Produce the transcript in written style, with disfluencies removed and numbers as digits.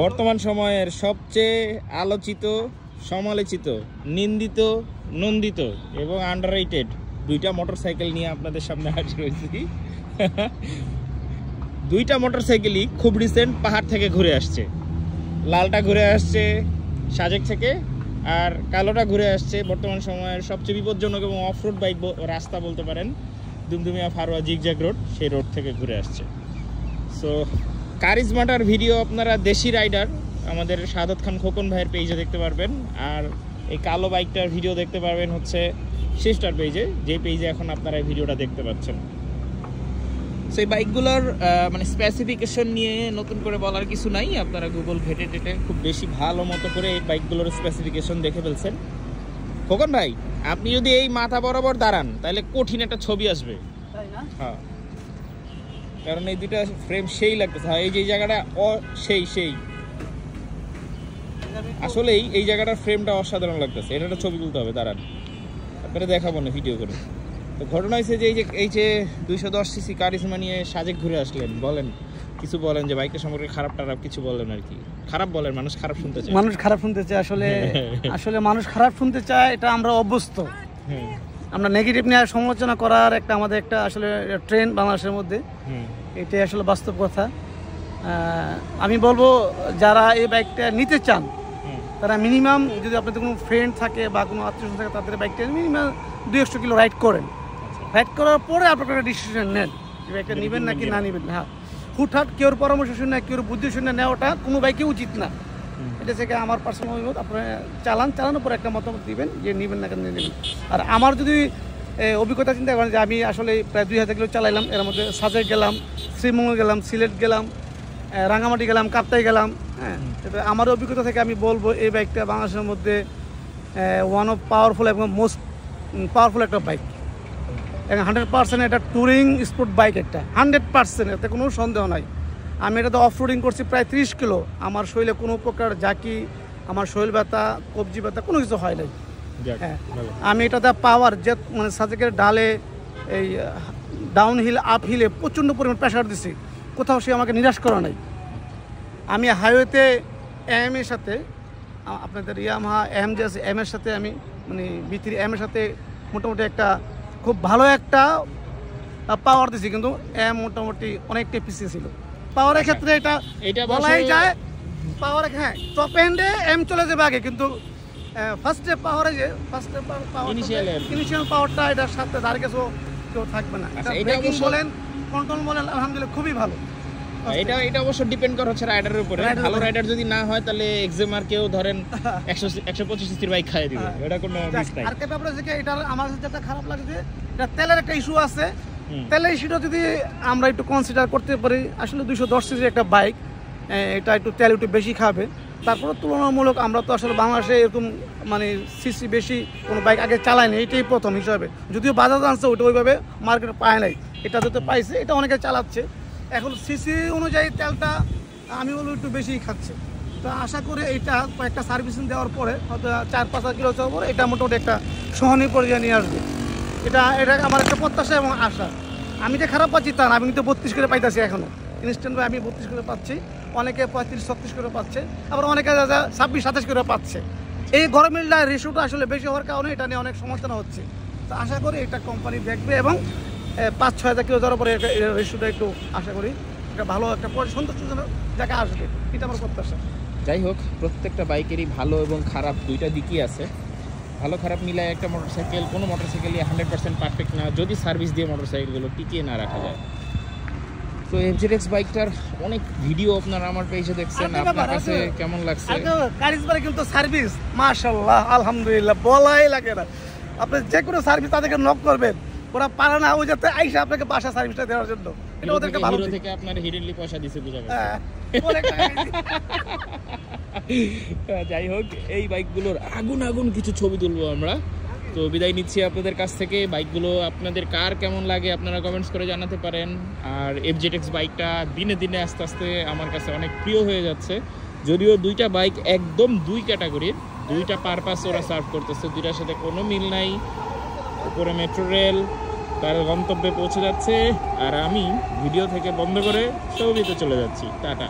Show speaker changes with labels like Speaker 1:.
Speaker 1: বর্তমান সময়ের সবচেয়ে আলোচিত, সমালোচিত, নিন্দিত, নন্দিত এবং আন্ডাররেটেড দুইটা মোটরসাইকেল নিয়ে আপনাদের সামনে হাজির হয়েছি। দুইটা মোটরসাইকেলই খুব রিসেন্ট পাহাড় থেকে ঘুরে আসছে। লালটা ঘুরে আসছে সাজেক থেকে, আর কালোটা ঘুরে আসছে বর্তমান সময়ের সবচেয়ে বিপজ্জনক এবং অফরোড বাইক রাস্তা বলতে পারেন, দুমদুমিয়া ফারোয়া জিগজ্যাগ রোড, সেই রোড থেকে ঘুরে আসছে। সো কারিজমাটার ভিডিও আপনারা দেশি রাইডার আমাদের সাদত খান খোকন ভাইয়ের পেজে দেখতে পারবেন, আর এই কালো বাইকটার ভিডিও দেখতে পারবেন হচ্ছে সিস্টার পেজে, যে পেজে এখন আপনারা এই ভিডিওটা দেখতে পাচ্ছেন। সেই বাইকগুলোর মানে স্পেসিফিকেশন নিয়ে নতুন করে বলার কিছু নাই, আপনারা গুগল ঘেটে টেটে খুব বেশি ভালো মতো করে এই বাইকগুলোর স্পেসিফিকেশন দেখে ফেলছেন। খোকন ভাই, আপনি যদি এই মাথা বরাবর দাঁড়ান তাহলে কঠিন একটা ছবি আসবে। হ্যাঁ, কারণ এই দুটা ফ্রেম সেই লাগতেছে। এই যে জায়গাটা সেই আসলেই এই জায়গাটার ফ্রেমটা অসাধারণ লাগতেছে। এটা একটা ছবি তুলতে হবে, দাঁড়ান আপনারা দেখাবো না ভিডিও করে। তো ঘটনা হয়েছে যে এই যে 210 সিসি কারিজমা নিয়ে সাজেক ঘুরে আসলেন, বলেন কিছু, বলেন যে বাইকের সম্পর্কে খারাপ কিছু বলেন আর কি। খারাপ বলেন, মানুষ খারাপ শুনতে চায়।
Speaker 2: মানুষ খারাপ শুনতে চায়, আসলে মানুষ খারাপ শুনতে চায়, এটা আমরা অভ্যস্ত। আমরা নেগেটিভ নিয়ে সমালোচনা করার একটা আমাদের একটা আসলে ট্রেন্ড বাংলাদেশের মধ্যে, এটাই আসলে বাস্তব কথা। আমি বলবো যারা এই বাইকটা নিতে চান তারা মিনিমাম, যদি আপনাদের কোনো ফ্রেন্ড থাকে বা কোনো আত্মীয় থাকে, তাদের বাইকটা মিনিমাম 200 কিলো রাইড করেন। রাইড করার পরে আপনারা একটা ডিসিশন নেন যে বাইকটা নেবেন নাকি না নেবেন। হ্যাঁ, হুটহাট কেউর পরামর্শ শুনে, কেউর বুদ্ধি শুনে নেওয়াটা কোনো বাইকে উচিত না। এটা থেকে আমার পার্সোনাল অভিমত। আপনারা চালানোর পরে একটা মতামত দিবেন যে নেবেন না কেন নেবেন। আর আমার যদি অভিজ্ঞতা চিন্তা করেন যে আমি আসলে প্রায় 2000 কিলো চালাইলাম, এর মধ্যে সাজেক গেলাম, শ্রীমঙ্গল গেলাম, সিলেট গেলাম, রাঙামাটি গেলাম, কাপ্তাই গেলাম। হ্যাঁ, আমার অভিজ্ঞতা থেকে আমি বলবো এই বাইকটা বাংলাদেশের মধ্যে ওয়ান অফ পাওয়ারফুল এবং মোস্ট পাওয়ারফুল একটা বাইক। 100% এটা ট্যুরিং স্পোর্ট বাইক, একটা 100%, এতে কোনো সন্দেহ নাই। আমি এটাতে অফ রোডিং করছি প্রায় 30 কিলো। আমার শরীরে কোনো প্রকার জাকি, আমার শরীর ব্যথা, কবজি ব্যথা কোনো কিছু হয় নাই। হ্যাঁ, আমি এটাতে পাওয়ার যে মানে সাজেকের ডালে, এই ডাউন হিল আপ হিলে প্রচণ্ড পরিমাণ প্রেশার দিছি, কোথাও সে আমাকে নিরাশ করা নাই। আমি হাইওয়েতে এম এর সাথে, আপনাদের ইয়ামাহা এম এর সাথে আমি মানে B3 এম এর সাথে মোটামুটি একটা খুব ভালো একটা পাওয়ার দিছি, কিন্তু এম মোটামুটি অনেকটা পিছিয়ে ছিল পাওয়ারের ক্ষেত্রে। এটা বলাই যায় পাওয়ার, হ্যাঁ টপ এন্ডে এম চলে যাবে আগে, কিন্তু ফার্স্টে পাওয়ারে যে ইনিশিয়াল পাওয়ারটা এটার সাথে ধারে কেউ থাকবে না। ব্রেকিং বলেন, কন্ট্রোল বলেন, আলহামদুলিল্লাহ খুবই ভালো।
Speaker 1: এটা অবশ্য ডিপেন্ড করে হচ্ছে রাইডারের উপরে। ভালো রাইডার যদি না হয় তাহলে এক্সেমার কেউ ধরেন 125 সিসির বাইক খাইয়ে দিবে, এটা কোনো মিস নাই।
Speaker 2: আর ব্যাপার হচ্ছে এটা আমার কাছে যেটা খারাপ লাগছে, এটা তেলের একটা ইস্যু আছে। তেলের ইস্যুটা যদি আমরা একটু কনসিডার করতে পারি, আসলে 210 সিসির একটা বাইক, এটা একটু তেল একটু বেশি খাবে। তারপরে তুলনামূলক আমরা তো আসলে বাংলাদেশে এরকম মানে সিসি বেশি কোনো বাইক আগে চালায়নি, এইটাই প্রথম হিসাবে। যদিও বাজাজ আনছে, ওটা ওইভাবে মার্কেটে পায় নাই, এটা যত পাইছে এটা অনেকে চালাচ্ছে। এখন সিসি অনুযায়ী তেলটা আমি বলবো একটু বেশিই খাচ্ছে। তো আশা করি এইটা কয়েকটা সার্ভিসিং দেওয়ার পরে হয়তো 4-5 কিলো চাওয়ার পরে এটা মোটামুটি একটা সহনীয় পর্যায়ে নিয়ে আসবে। এটা আমার একটা প্রত্যাশা এবং আশা। আমি যে খারাপ পাচ্ছি তা না, আমি কিন্তু 32 করে পাইতেছি এখনও ইনস্ট্যান্টভাবে। আমি 32 করে পাচ্ছি, অনেকে 35-36 করে পাচ্ছে, আবার অনেকে 26-27 করে পাচ্ছে। এই গরমের রেশিওটা আসলে বেশি হওয়ার কারণে এটা নিয়ে অনেক সমালোচনা হচ্ছে। তো আশা করি এটা কোম্পানি দেখবে এবং 5-6 হাজার কিলো যাওয়ার পরে রেশিওটা একটু আশা করি একটা ভালো একটা সন্তোষজনক জায়গায় আসবে, এটা আমার প্রত্যাশা।
Speaker 1: যাই হোক, প্রত্যেকটা বাইকেরই ভালো এবং খারাপ দুইটা দিকই আছে। ভালো খারাপ মিলায় একটা মোটরসাইকেল, কোনো মোটরসাইকেলই 100% পারফেক্ট না যদি সার্ভিস দিয়ে মোটরসাইকেলগুলো টিকিয়ে না রাখা যায়। তো FZX বাইকটার অনেক ভিডিও আপনারা আমার পেজে দেখছেন, আপনার কাছে কেমন লাগছে?
Speaker 2: কারিজমার কিন্তু সার্ভিস মাশাআল্লাহ আলহামদুলিল্লাহ বলাই লাগে না। আপনি যে কোনো সার্ভিস তাদেরকে নক করবেন, ওরা পারে না ওই যাতে আইসা আপনাকে বাসা সার্ভিসটা দেওয়ার জন্য। এটা ওদেরকে ভালো
Speaker 1: থেকে আপনার হিডেনলি পয়সা দিছে বুঝা গেছে। যাই হোক, এই বাইকগুলোর আগুন কিছু ছবি তুলবো আমরা। তো বিদায় নিচ্ছি আপনাদের কাছ থেকে। বাইকগুলো আপনাদের কার কেমন লাগে আপনারা কমেন্টস করে জানাতে পারেন। আর FZX বাইকটা দিনে দিনে আস্তে আস্তে আমার কাছে অনেক প্রিয় হয়ে যাচ্ছে। যদিও দুইটা বাইক একদম দুই ক্যাটাগরির, দুইটা পারপাস ওরা সার্ভ করতেছে, দুইটার সাথে কোনো মিল নাই। উপরে মেট্রো রেল, তার গন্তব্যে পৌঁছে যাচ্ছে, আর আমি ভিডিও থেকে বন্ধ করে ছবিতে চলে যাচ্ছি। টাটা।